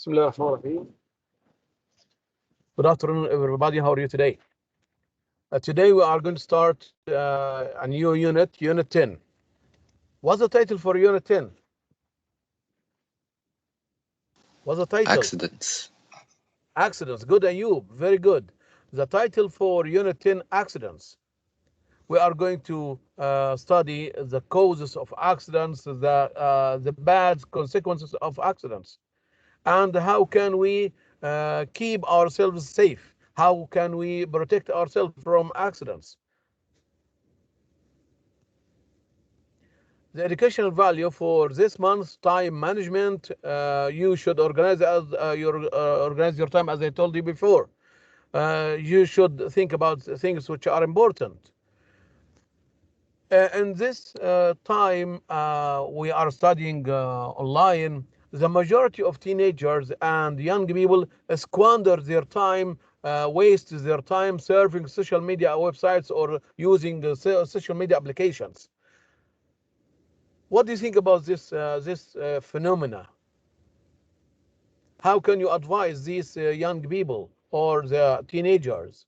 Bismillahirrahmanirrahim. Good afternoon, everybody. How are you today? Today we are going to start a new unit, Unit 10. What's the title for Unit 10? What's the title? Accidents. Accidents. Good, Ayub. Very good. The title for Unit 10, Accidents. We are going to study the causes of accidents, the bad consequences of accidents, and how can we keep ourselves safe? How can we protect ourselves from accidents? The educational value for this month's time management, you should organize organize your time as I told you before. You should think about things which are important. In this time, we are studying online. The majority of teenagers and young people squander their time, waste their time surfing social media websites or using social media applications. What do you think about this phenomena? How can you advise these young people or the teenagers?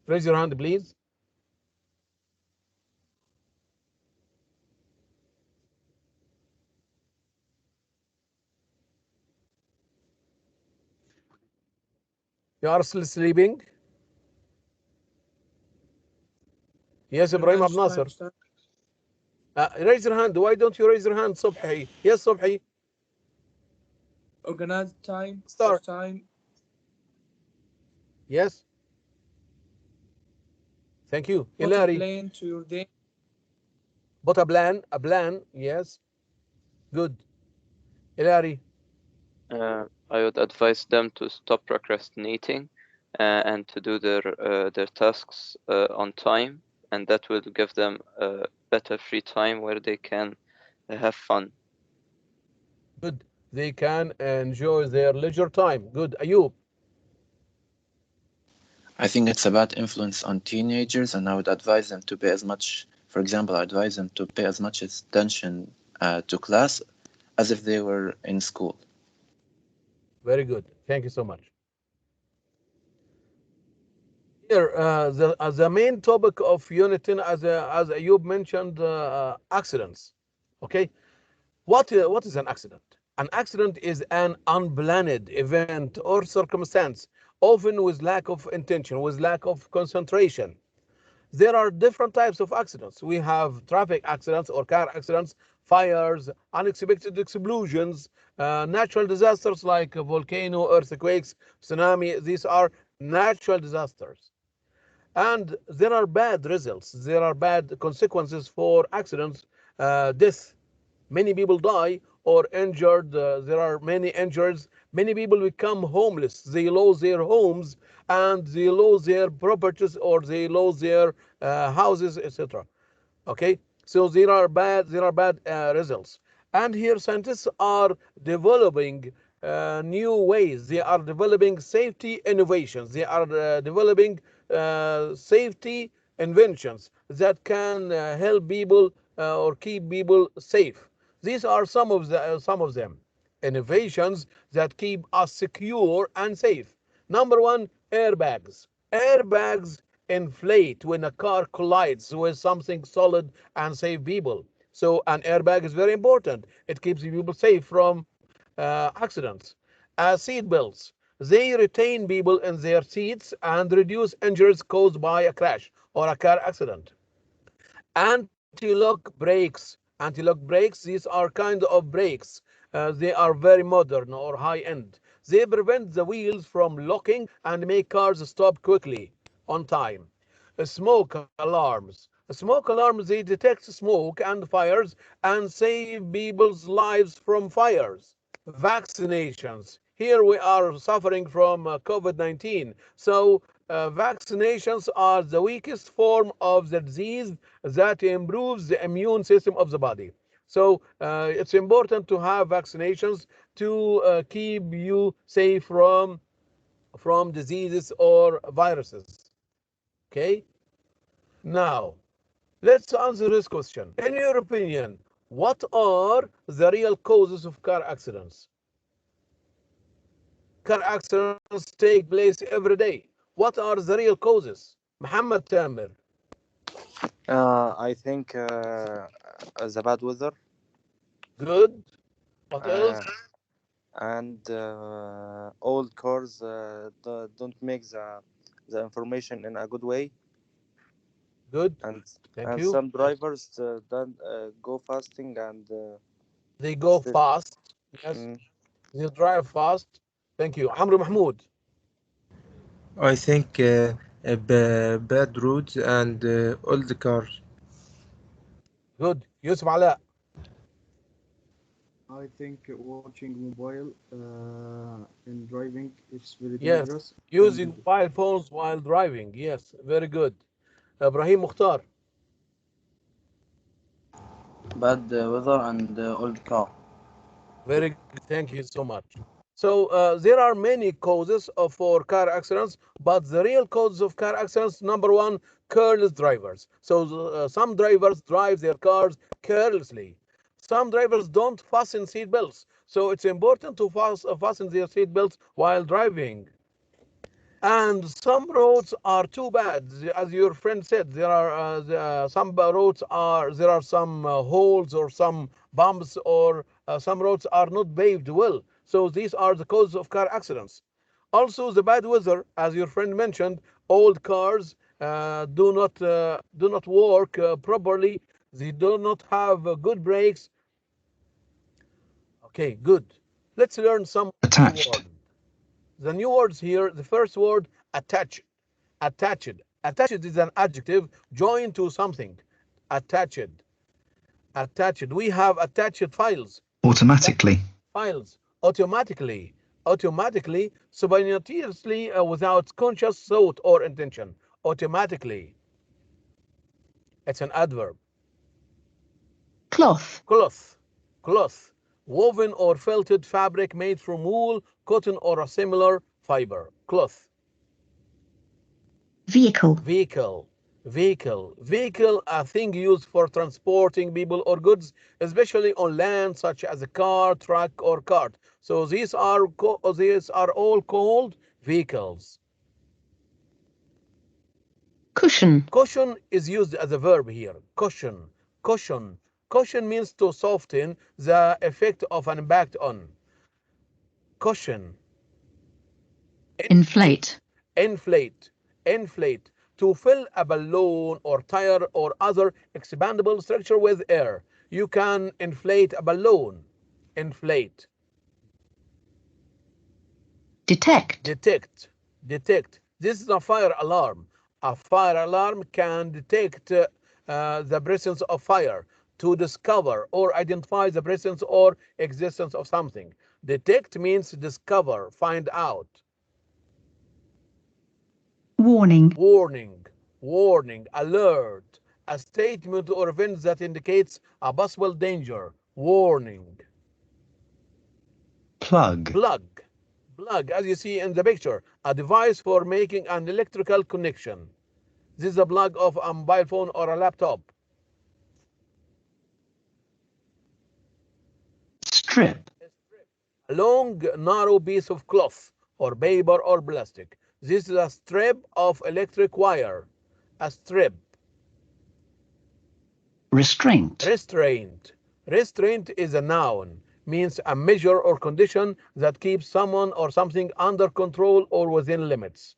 Raise your hand, please. You are still sleeping? Yes, Ibrahim Ab Nasser. Raise your hand. Why don't you raise your hand, Subhi? Yes, Subhi. Organize time. Start. Time. Yes. Thank you. Put a plan to your day. Put a plan. Yes. Good. Hilary. I would advise them to stop procrastinating and to do their tasks on time, and that will give them better free time where they can have fun. Good. They can enjoy their leisure time. Good. Ayub. I think it's a bad influence on teenagers, and I would advise them to pay as much, for example, I advise them to pay as much attention to class as if they were in school. Very good. Thank you so much. Here, the main topic of Unit 10, as Ayub mentioned, accidents. Okay. What is an accident? An accident is an unplanned event or circumstance, often with lack of intention, with lack of concentration. There are different types of accidents. We have traffic accidents or car accidents, fires, unexpected explosions, natural disasters like a volcano, earthquakes, tsunami. These are natural disasters. And there are bad results. There are bad consequences for accidents, death. Many people die or injured. There are many injuries. Many people become homeless. They lose their homes and they lose their properties or they lose their houses, etc. Okay, so there are bad results. And here scientists are developing new ways. They are developing safety innovations. They are developing safety inventions that can help people or keep people safe. These are some of them. Innovations that keep us secure and safe. Number one, airbags. Airbags inflate when a car collides with something solid and save people. So an airbag is very important. It keeps people safe from accidents. Seat belts. They retain people in their seats and reduce injuries caused by a crash or a car accident. Anti-lock brakes. Anti-lock brakes, these are kind of brakes. They are very modern or high-end. They prevent the wheels from locking and make cars stop quickly on time. Smoke alarms. Smoke alarms, they detect smoke and fires and save people's lives from fires. Vaccinations. Here we are suffering from COVID-19. So vaccinations are the weakest form of the disease that improves the immune system of the body. So it's important to have vaccinations to keep you safe from diseases or viruses. Okay? Now, let's answer this question. In your opinion, What are the real causes of car accidents? Car accidents take place every day. What are the real causes? Muhammad Tamer. I think the bad weather Good. What uh, else? and old cars don't make the information in a good way, Good. and Thank you. some drivers don't go fasting and They go still. fast. Yes. Mm, They drive fast. Thank you. Amr Mahmoud. I think bad roads and old cars. Good. Yusuf Ala. I think watching mobile in driving is very Yes. dangerous and Using mobile phones while driving. Yes. Very good. Ibrahim Mukhtar. Bad weather and old car. Very good. Thank you so much. So there are many causes for car accidents, but the real causes of car accidents, number one, careless drivers. So some drivers drive their cars carelessly. Some drivers don't fasten seat belts. So it's important to fasten their seat belts while driving. And some roads are too bad, as your friend said. There are some roads are there are some holes or some bumps, or some roads are not paved well. So these are the causes of car accidents. Also, the bad weather, as your friend mentioned, old cars do not work properly. They do not have good brakes. Okay, good. Let's learn some new Attached. words. The new words here. The first word, attached. Attached. Attached is an adjective joined to something. Attached. Attached. We have attached files. Automatically. Files. Automatically. Automatically. Spontaneously, without conscious thought or intention. Automatically. It's an adverb. Cloth. Cloth. Cloth. Woven or felted fabric made from wool, cotton, or a similar fiber. Cloth. Vehicle. Vehicle. Vehicle. Vehicle, a thing used for transporting people or goods, especially on land, such as a car, truck, or cart. So these are all called vehicles. Cushion. Cushion is used as a verb here. Cushion. Cushion. Cushion means to soften the effect of an impact on. Cushion. Inflate. Inflate. Inflate. To fill a balloon or tire or other expandable structure with air. You can inflate a balloon. Inflate. Detect. Detect. Detect. This is a fire alarm. A fire alarm can detect the presence of fire, to discover or identify the presence or existence of something. Detect means discover, find out. Warning. Warning. Warning. Alert. A statement or event that indicates a possible danger. Warning. Plug. Plug. Plug, as you see in the picture, a device for making an electrical connection. This is a plug of a mobile phone or a laptop. Strip. A long, narrow piece of cloth or paper or plastic. This is a strip of electric wire. A strip. Restraint. Restraint. Restraint is a noun, means a measure or condition that keeps someone or something under control or within limits.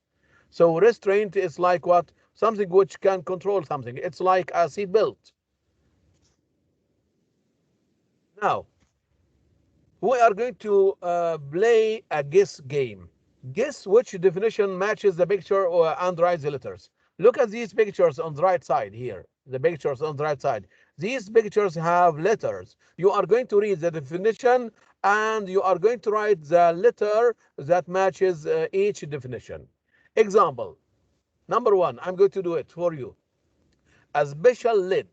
So restraint is like what? Something which can control something. It's like a seat belt. Now, we are going to play a guess game. Guess which definition matches the picture and write the letters. Look at these pictures on the right side here. The pictures on the right side. These pictures have letters. You are going to read the definition and you are going to write the letter that matches each definition. Example, number one, I'm going to do it for you. A special lid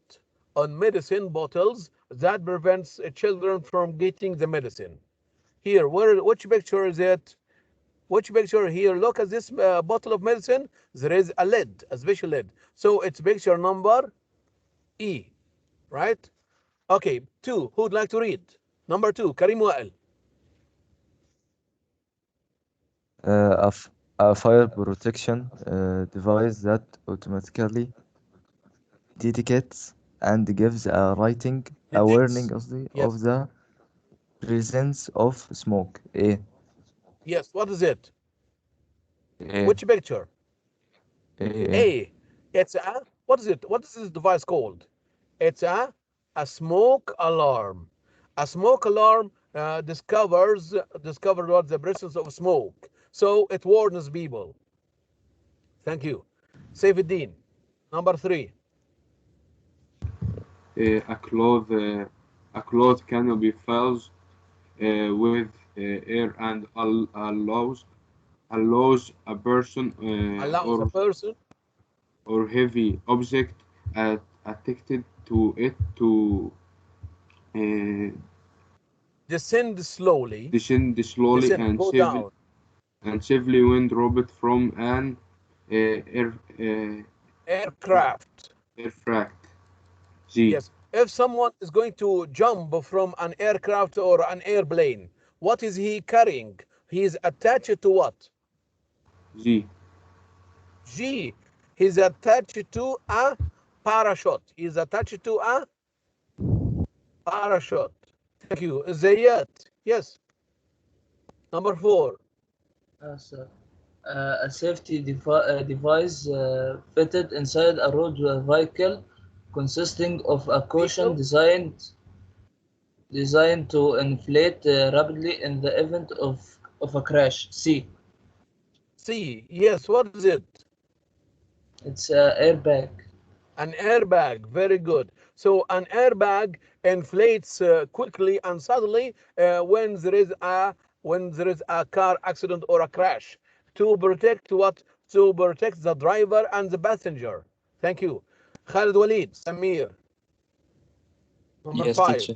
on medicine bottles that prevents children from getting the medicine. Here, which picture is it? Which picture here? Look at this bottle of medicine. There is a lid, a special lid. So it's picture number E, right? Okay, 2. Who'd like to read? Number 2, Karim Wael. A fire protection device that automatically detects and gives a warning قصدي Yes. of the presence of smoke. ايه Yes, what is it? ايه Which picture? ايه A. It's a, what is it? What is this device called? It's a smoke alarm. A smoke alarm discovers what the presence of smoke. So it warns people. Thank you. Saifuddin, number 3. A cloth canopy fills with air and allows a person Allows a person or heavy object attached to it to descend slowly. descend slowly Descend, go down. and safely when dropped from an Aircraft. aircraft. G. Yes. If someone is going to jump from an aircraft or an airplane, what is he carrying? He is attached to what? G. G. He's attached to a parachute. He's attached to a parachute. Thank you. Zayat. Yes. Number 4. Sir. A safety device fitted inside a road vehicle consisting of a cushion designed to inflate rapidly in the event of a crash. C. C. Yes. What is it? It's an airbag. An airbag. Very good. So an airbag inflates quickly and suddenly when there is a car accident or a crash to protect what? To protect the driver and the passenger. Thank you. Khalid Walid, Samir. Number Yes, 5. teacher.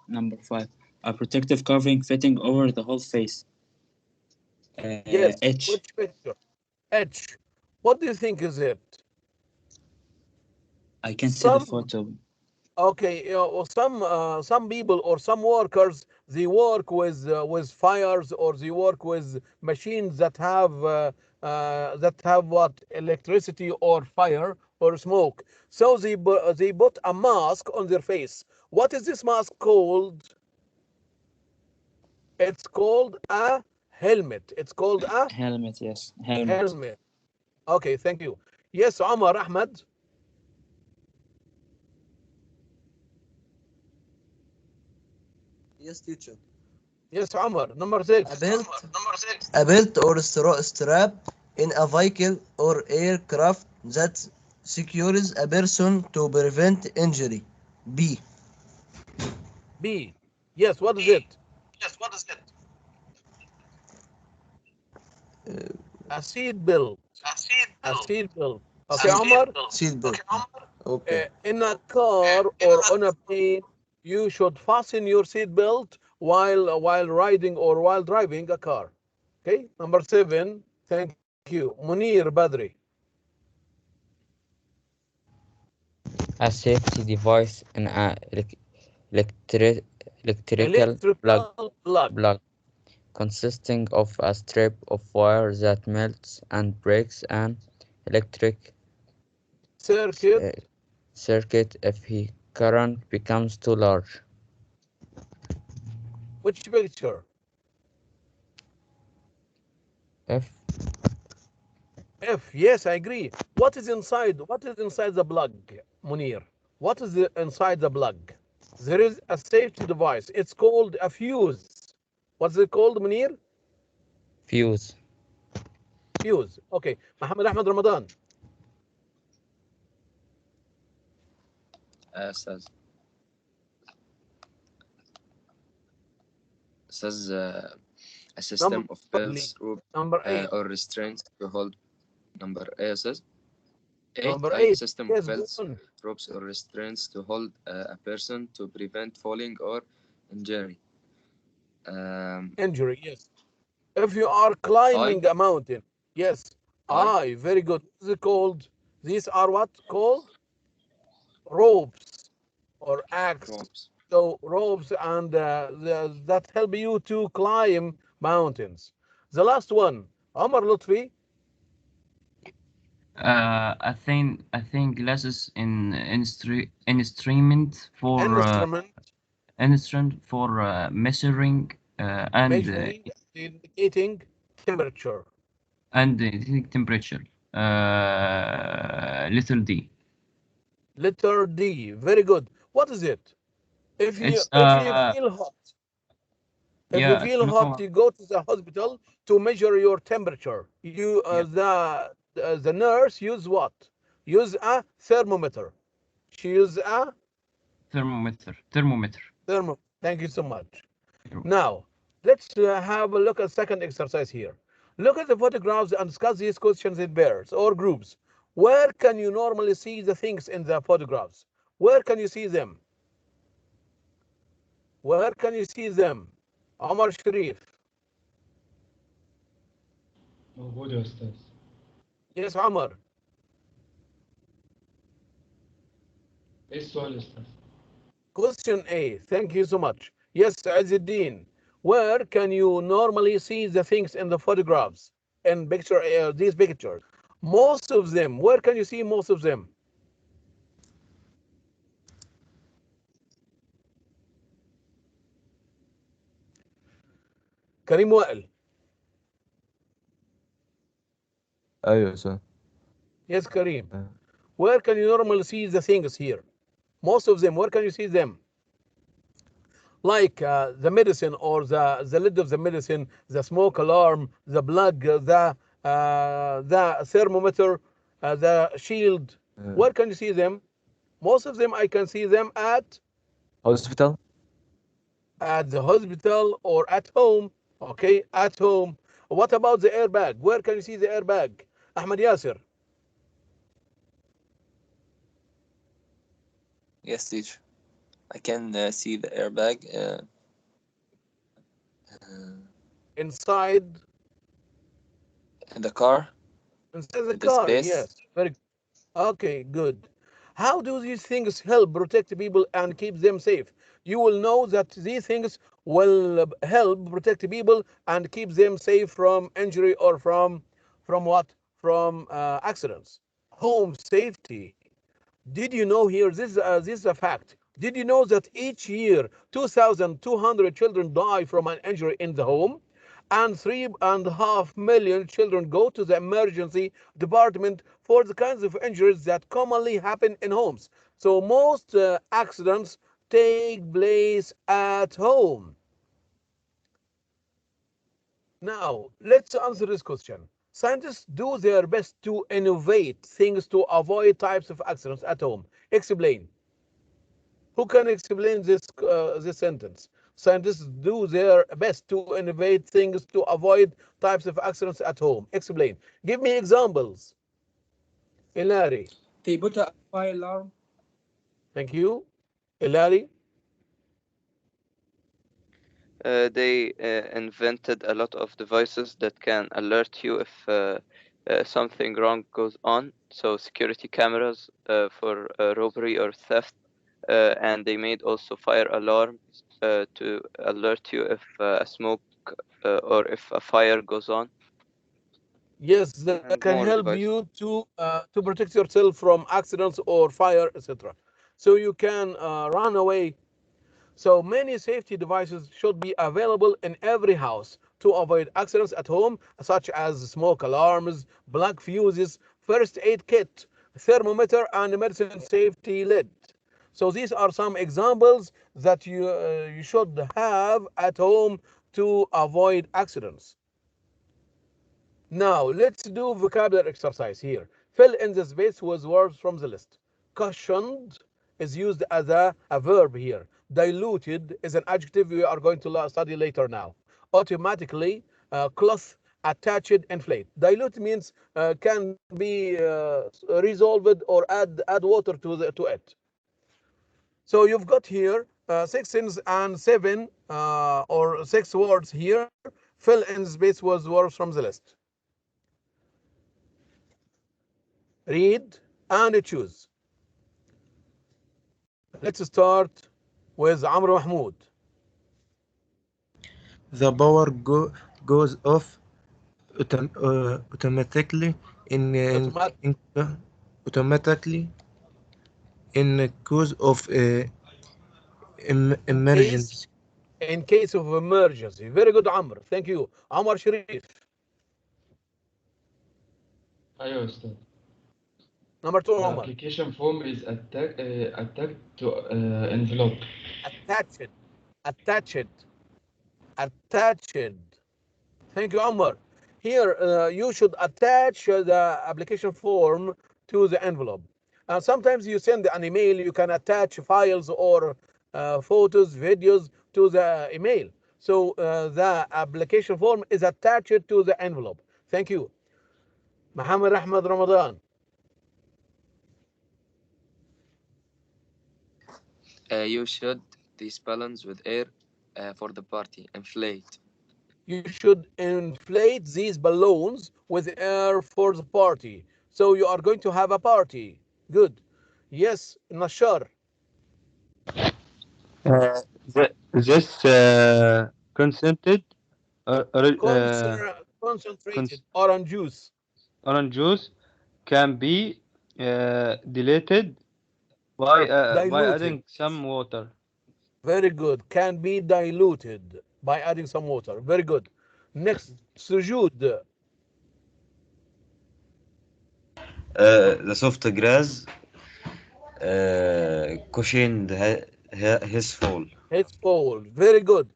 Number 5. A protective covering fitting over the whole face. Yes. H. Which picture? H. What do you think is it? I can see the Some photo. Okay, or some people or some workers, they work with fires, or they work with machines that have what? Electricity or fire or smoke. So they put a mask on their face. What is this mask called? It's called a helmet. It's called a Helmet, yes. Helmet. helmet. Okay, thank you. Yes, Omar Ahmed. Yes, teacher. Yes, Omar. Number 6. A belt or strap in a vehicle or aircraft that secures a person to prevent injury. B. B. Yes, what is it? A seat belt. A seat belt. Okay, Omar. Seat belt. Okay. In a car or on a plane, you should fasten your seat belt while riding or while driving a car. Okay. Number 7. Thank you, Munir Badri. A safety device in a electrical plug consisting of a strip of wire that melts and breaks an electric circuit if the current becomes too large. Which picture? F. F. Yes, I agree. What is inside? What is inside the plug, Munir? What is inside the plug? There is a safety device. It's called a fuse. What's it called, Munir? Fuse. Fuse. Okay. Mohammed Ahmed Ramadan. Says a system of belts, rope, or restraints to hold. Number A says 8. Number A 8. system Yes, of belts, ropes, or restraints to hold a person to prevent falling or injury. Injury, yes. If you are climbing a mountain, yes. Very good. What is it called? These are what called? Ropes or axe. So ropes and that help you to climb mountains. The last one, Omar Lutfi. I think glasses in instrument for Instrument measuring measuring, indicating temperature. and temperature. Little d. Letter D. Very good. What is it? If you It's feel hot, if you yeah, feel hot, no you go to the hospital to measure your temperature. You yeah, the nurse use what? Use a thermometer. She use a thermometer. thermo. Thank you so much. Now let's have a look at second exercise here. Look at the photographs and discuss these questions in pairs or groups. Where can you normally see the things in the photographs? Where can you see them? Where can you see them? Omar Sharif. موجود يا أستاذ. Yes, Omar. إيه السؤال يا أستاذ؟ Question A. Thank you so much. Yes, Azzuddin. Where can you normally see the things in the photographs and these pictures? Most of them. Where can you see most of them? Karim Wael. أيوة صح. Yes, Karim. Where can you normally see the things here? Most of them. Where can you see them? Like the medicine or the lid of the medicine, the smoke alarm, the plug, the thermometer, the shield. Where can you see them? Most of them I can see them at hospital. At the hospital or at home. Okay, at home. What about the airbag? Where can you see the airbag? Ahmed Yasser. Yes, teacher. I can see the airbag Inside in the car. inside the In the car. space. Yes. Very okay, good. How do these things help protect people and keep them safe? You will know that these things will help protect people and keep them safe from injury or from what? From accidents. Home safety. Did you know here, this is a fact. Did you know that each year 2,200 children die from an injury in the home? And 3.5 million children go to the emergency department for the kinds of injuries that commonly happen in homes. So most accidents take place at home. Now, let's answer this question. Scientists do their best to innovate things to avoid types of accidents at home. Explain. Who can explain this sentence? Scientists do their best to innovate things to avoid types of accidents at home. Explain. Give me examples. Ilari. They put a fire alarm. Thank you. Ilari. They invented a lot of devices that can alert you if something wrong goes on. So security cameras for robbery or theft, and they made also fire alarms to alert you if a smoke or if a fire goes on. Yes, that And can more help devices. you to protect yourself from accidents or fire, etc. So you can run away. So many safety devices should be available in every house to avoid accidents at home, such as smoke alarms, plug fuses, first aid kit, thermometer, and medicine safety lid. So these are some examples that you should have at home to avoid accidents. Now, let's do vocabulary exercise here. Fill in the space with words from the list. Cushioned is used as a verb here. Diluted is an adjective we are going to study later now. Automatically, cloth, attached, inflate. Dilute means can be resolved or add water to it. So you've got here 6 and 7 or 6 words here. Fill in the space with words from the list. Read and choose. Let's start with عمرو محمود. The power goes off automatically automatically in case of emergency. In case of emergency. Very good, Amr. Thank you. Amr Sharif. أيوة يا أستاذ. Number 2, The Omar. application form is attached to envelope. Attached. Thank you, Omar. Here, you should attach the application form to the envelope. Sometimes you send an email, you can attach files or photos, videos to the email. So the application form is attached to the envelope. Thank you. Muhammad Ahmad Ramadan. You should these balloons with air for the party. Inflate. You should inflate these balloons with air for the party. So you are going to have a party. Good. Yes, Nashar. This concentrated Concentrated orange juice. Orange juice can be diluted by adding some water. Very good. Can be diluted by adding some water. Very good. Next, sujud. The soft grass cushioned his fall. His fall. Very good.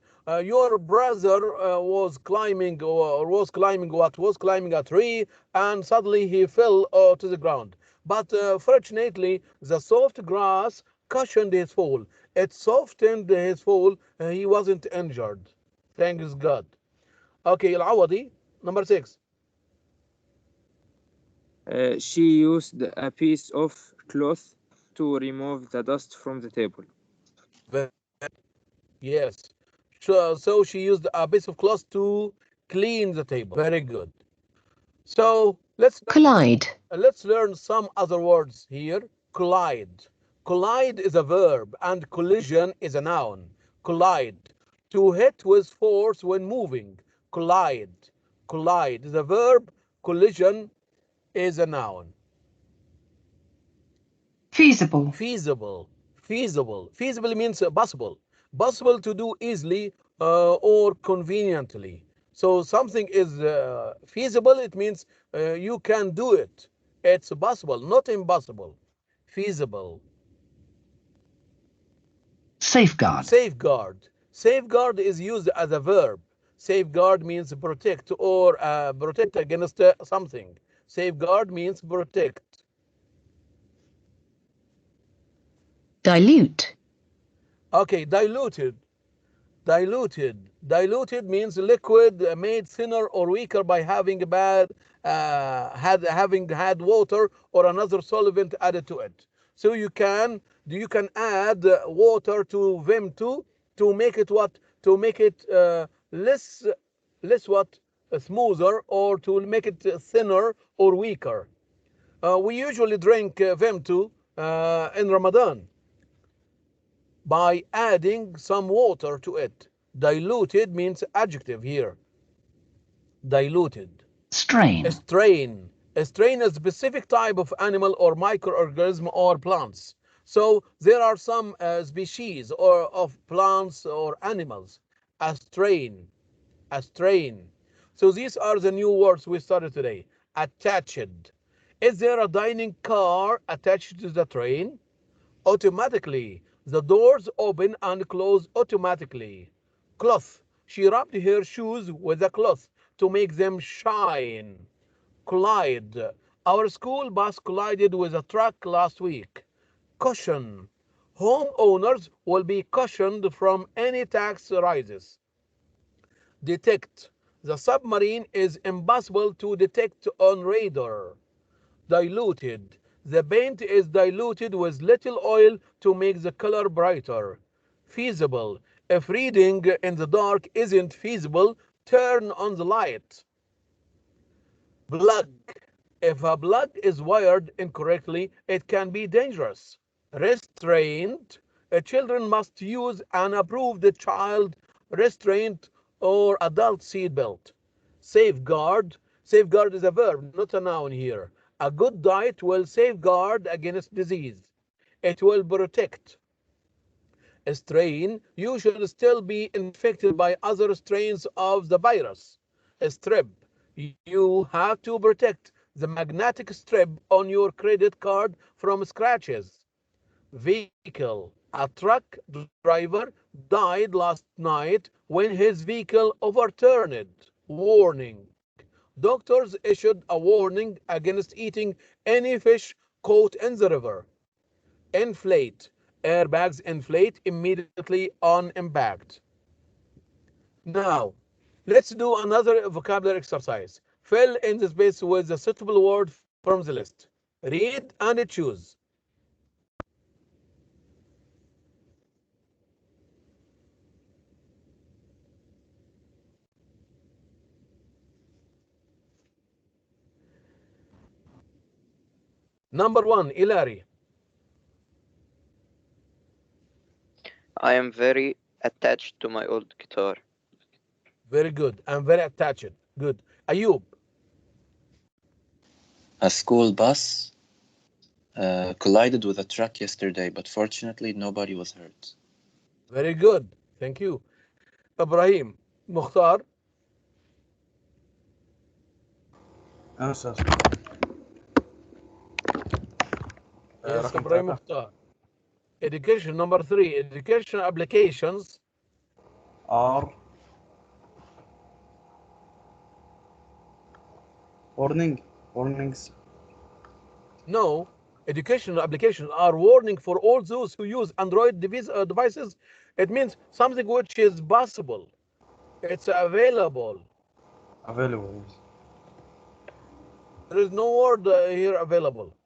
Your brother was climbing a tree, and suddenly he fell to the ground. But fortunately, the soft grass cushioned his fall. It softened his fall. He wasn't injured. Thanks God. Okay, Al-Awadi, number 6. She used a piece of cloth to remove the dust from the table. Yes. So she used a piece of cloth to clean the table. Very good. So let's learn some other words here. Collide. Collide is a verb and collision is a noun. Collide. To hit with force when moving. Collide. Collide is a verb. Collision is a noun. Feasible. Feasible. Feasible. Feasible means possible. Possible to do easily or conveniently. So something is feasible, it means you can do it. It's possible, not impossible. Feasible. Safeguard. Safeguard. Safeguard is used as a verb. Safeguard means protect or protect against something. Safeguard means protect. Dilute. Okay, diluted. Diluted means liquid made thinner or weaker by having having had water or another solvent added to it. So you can add water to Vim 2 to make it what? To make it less what? Smoother, or to make it thinner or weaker. We usually drink Vim 2 in Ramadan by adding some water to it. Diluted means adjective here. Diluted. Strain. Strain. Strain is a specific type of animal or microorganism or plants. So there are some species or of plants or animals. A strain. A strain. So these are the new words we started today. Attached. Is there a dining car attached to the train? Automatically. The doors open and close automatically. Cloth. She rubbed her shoes with a cloth to make them shine. Collide. Our school bus collided with a truck last week. Caution. Homeowners will be cautioned from any tax rises. Detect. The submarine is impossible to detect on radar. Diluted. The paint is diluted with little oil to make the color brighter. Feasible. If reading in the dark isn't feasible, turn on the light. Plug. If a plug is wired incorrectly, it can be dangerous. Restraint. Children must use an approved child restraint or adult seat belt. Safeguard. Safeguard is a verb, not a noun here. A good diet will safeguard against disease. It will protect. A strain, you should still be infected by other strains of the virus. A strip, you have to protect the magnetic strip on your credit card from scratches. Vehicle, a truck driver died last night when his vehicle overturned. Warning, doctors issued a warning against eating any fish caught in the river. Inflate, airbags inflate immediately on impact. Now, let's do another vocabulary exercise. Fill in the space with a suitable word from the list. Read and choose. Number one, Ilari. I am very attached to my old guitar. Very good. I'm very attached. Good. Ayub. A school bus collided with a truck yesterday, but fortunately nobody was hurt. Very good. Thank you. Ibrahim. Mukhtar. Answer. Yes, رقم Ibrahim ثلاثة. Mukhtar. Education number three. Education applications are warnings. No, educational applications are warning for all those who use Android devices. It means something which is possible. It's available. Available. There is no word here available.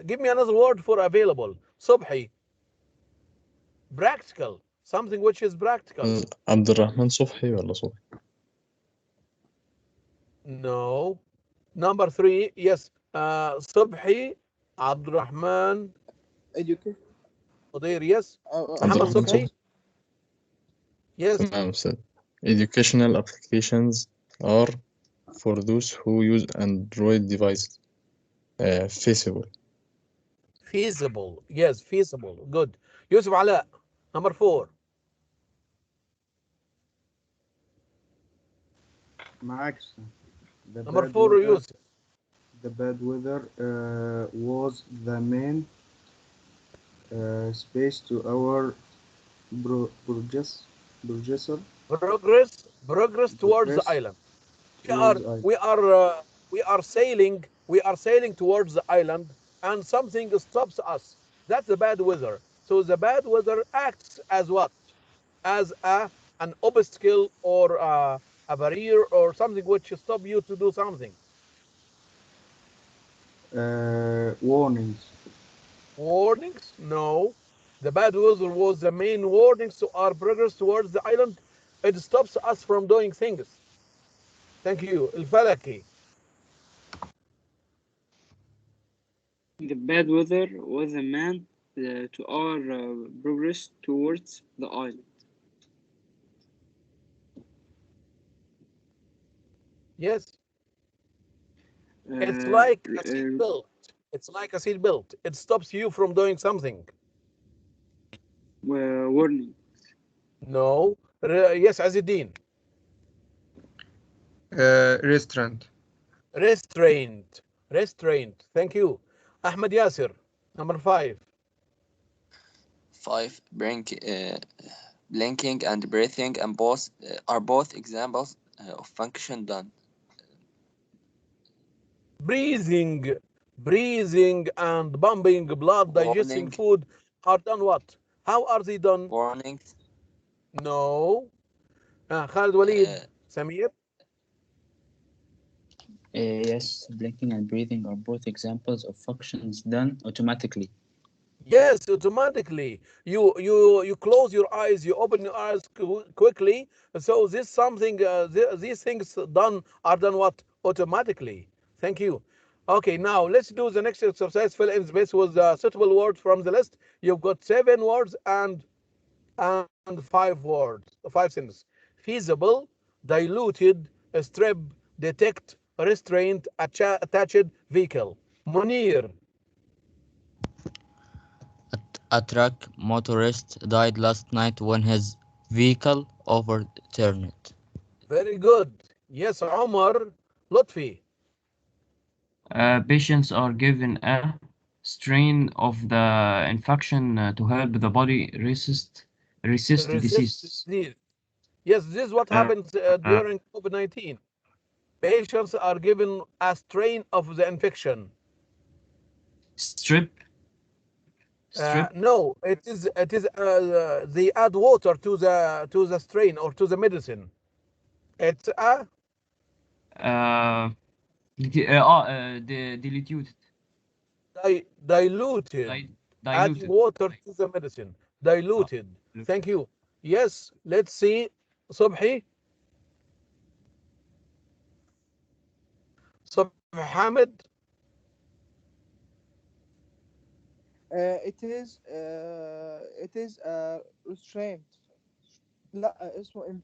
Give me another word for available. Subhi. Practical. Something which is practical. عبد الرحمن صبحي ولا صبحي؟ No. Number three, yes. Subhi, Abdurrahman. Education. Udair, yes. عبد Muhammad الرحمن Subhi. صبحي. Yes. تمام أستاذ. Educational applications are for those who use Android devices. Feasible. Feasible. Yes, feasible. Good. Yusuf Ala, number four. معاك. Number four, Yusuf. The bad weather was the main space to our progress towards the island. We are sailing towards the island, and something stops us. That's the bad weather. So the bad weather acts as what? As an obstacle or a barrier or something which stop you to do something. Warnings. Warnings? No. The bad weather was the main warnings to our progress towards the island. It stops us from doing things. Thank you. الفلكي. The bad weather was a man to our progress towards the island. Yes. It's like a seat belt. It's like a seat belt. It stops you from doing something. Warning. No. Yes, Aziddin. Restaurant. Restraint. Restraint. Thank you. Ahmed Yasir, number five. 5. Blinking and breathing and both are both examples of function done. Breathing and pumping blood, digesting food are done what? How are they done? Warnings. No. Khalid Walid, Samir. Yes, blinking and breathing are both examples of functions done automatically. Yes, automatically. You close your eyes, you open your eyes quickly. So this something, these things are done what? Automatically. Thank you. Okay, now let's do the next exercise. Fill in space with a suitable word from the list. You've got 7 words and and 5 words, 5 sentences. Feasible, diluted, strip, detect, restraint, attached, vehicle. Munir. A truck motorist died last night when his vehicle overturned. Very good. Yes, Omar. Lutfi. Patients are given a strain of the infection to help the body resist disease. Disease. Yes, this is what happens during COVID-19. Patients are given a strain of the infection. Strip. No, it is they add water to the strain or to the medicine. It's a Diluted. diluted. Adding water to the medicine. Diluted. Thank you. Yes, let's see. Subhi. Subhi Hamid. it is restraint. لا اسمه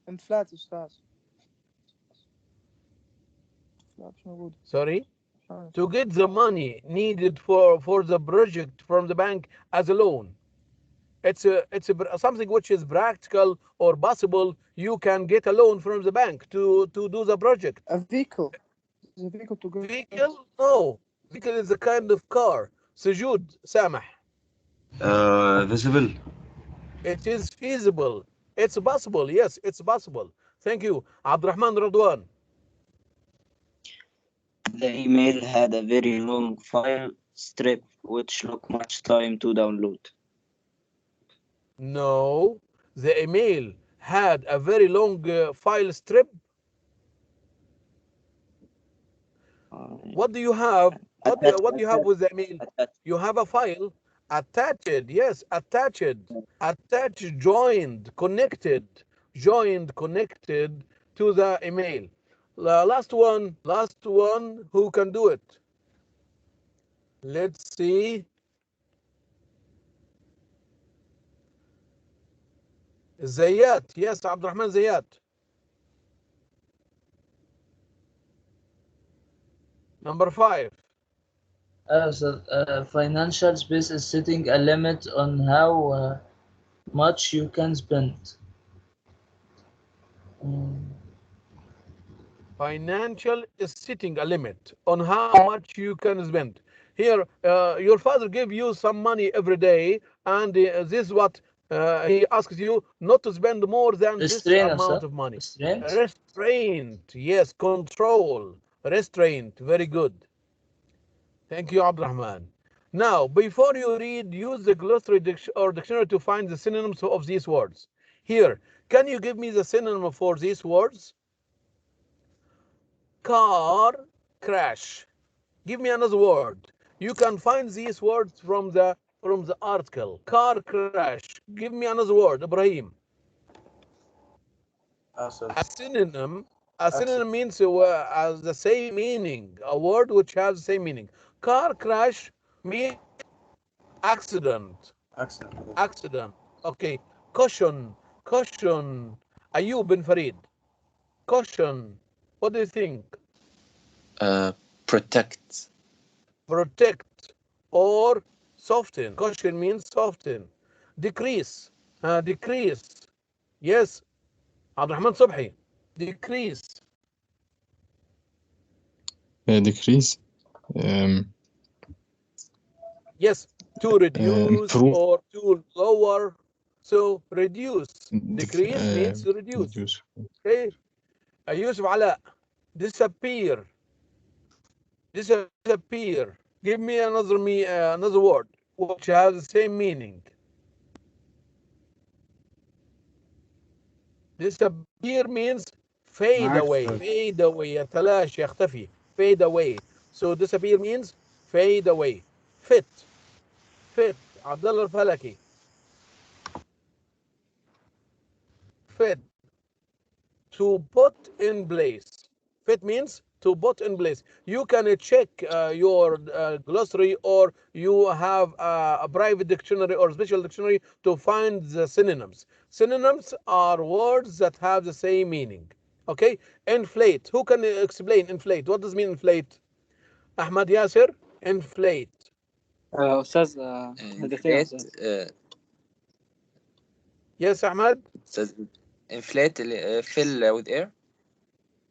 inflat أستاذ. مش موجود. Sorry. To get the money needed for the project from the bank as a loan. It's something which is practical or possible. You can get a loan from the bank to do the project. A vehicle. The vehicle to go. Vehicle? No. Vehicle is a kind of car. Sujud, Samah. Visible. It is feasible. It's possible. Yes, it's possible. Thank you. Abdurrahman Radwan. The email had a very long file strip which took much time to download. No, the email had a very long file strip. What do you have? What do you have with the email? You have a file attached. Yes, attached, joined, connected to the email. Last one. Who can do it? Let's see. Zayat. Yes, Abdurrahman Zayat. Number 5. Financial space is setting a limit on how much you can spend. Financial is setting a limit on how much you can spend. Here, your father gave you some money every day, and this is what he asks you not to spend more than this amount of money. Restraint. Yes, control. Restraint. Very good. Thank you, Abdurrahman. Now, before you read, use the glossary or dictionary to find the synonyms of these words. Here, can you give me the synonym for these words? Car crash. Give me another word. You can find these words from the article. Car crash. Give me another word, Ibrahim. A synonym. A synonym means has the same meaning. A word which has the same meaning. Car crash means accident. Accident. Okay. Caution. Ayub bin Farid. Caution. What do you think? Protect. Protect or soften. Caution means soften. Decrease. Decrease. Yes. Abdurrahman Subhi. Decrease. Decrease. Yes. To reduce Improve. or to lower. So reduce. Decrease means reduce. Okay. Yusuf Ala. Disappear. Disappear. Give me another word which has the same meaning. Disappear means fade away. Fade away. يتلاشى يختفي. Fade away. So disappear means fade away. Fit. عبد الله الفلكي. Fit. To put in place. Fit means to put in place. You can check your glossary, or you have a private dictionary or special dictionary to find the synonyms. Synonyms are words that have the same meaning. Okay, inflate. Who can explain inflate? What does mean inflate? Ahmad Yasir, inflate. أستاذ دقيقة inflate أستاذ. Yes, Ahmad. أستاذ inflate fill with air.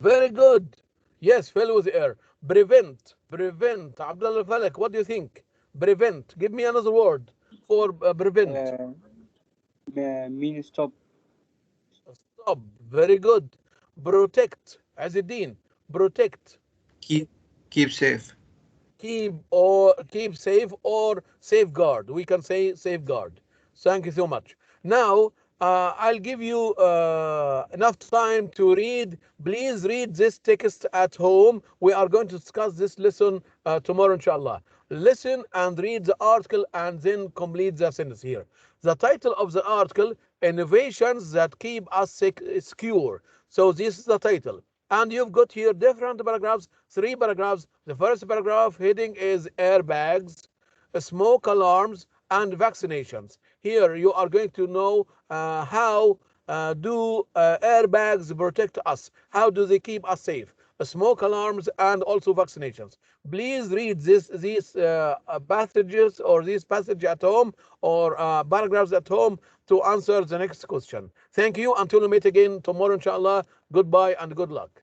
Very good. Yes, fill with air. Prevent. Prevent. Abdullah Falak, what do you think? Prevent. Give me another word for prevent. mean stop. Stop. Very good. Protect. Aziddin. Protect. Keep safe. Keep safe or safeguard. We can say safeguard. Thank you so much. Now, I'll give you enough time to read. Please read this text at home. We are going to discuss this lesson tomorrow, inshallah. Listen and read the article and then complete the sentence here. The title of the article, Innovations That Keep Us Secure. So this is the title. And you've got here different paragraphs, 3 paragraphs. The first paragraph heading is airbags, smoke alarms, and vaccinations. Here you are going to know how do airbags protect us? How do they keep us safe? Smoke alarms and also vaccinations. Please read these passages or this passage at home, or paragraphs at home, to answer the next question. Thank you. Until we meet again tomorrow, inshallah. Goodbye and good luck.